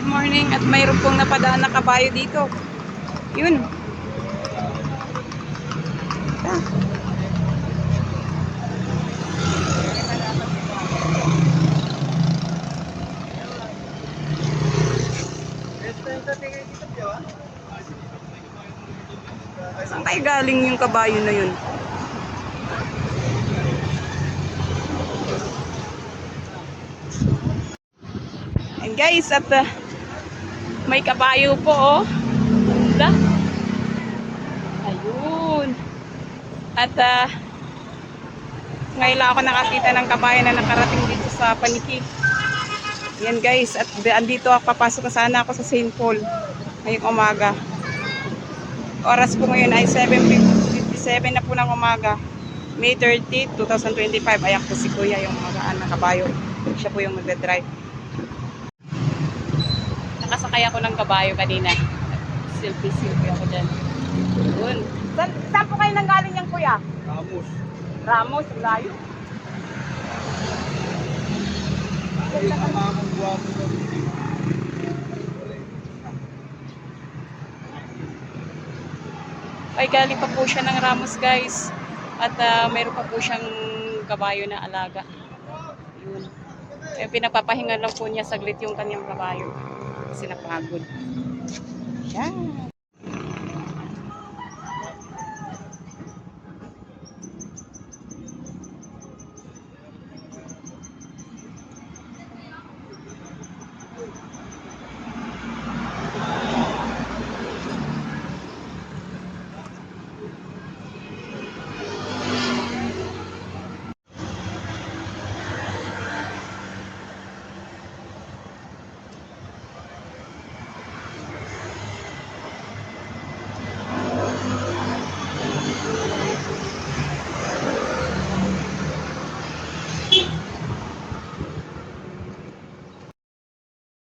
good morning. At mayroon pong napadaan na kabayo dito. Yun. Ah. Saan kayo galing yung kabayo na yun? And guys, at may kabayo po, oh. Ganda. Ayun. At ngayon lang ako nakakita ng kabayo na nakarating dito sa Paniki. Yan guys, at andito ako, papasok na sana ako sa St. Paul ngayong umaga. Oras po ngayon ay 7:57 na po ng umaga. May 30, 2025. Ayan po si Kuya, yung magaan na kabayo. Siya po yung magdadrive. Nakasakay ako ng kabayo kanina. Selfie ako dyan. Yun. Saan po kayo nanggaling yan, Kuya? Ramos. Ramos, layo. Ay, ang guwapo daw. Ay, galing pa po siya ng Ramos, guys. At mayroon pa po siyang kabayo na alaga. Yun. Eh, pinapapahinga lang po niya saglit yung kanyang kabayo. Kasi napagod. Yan.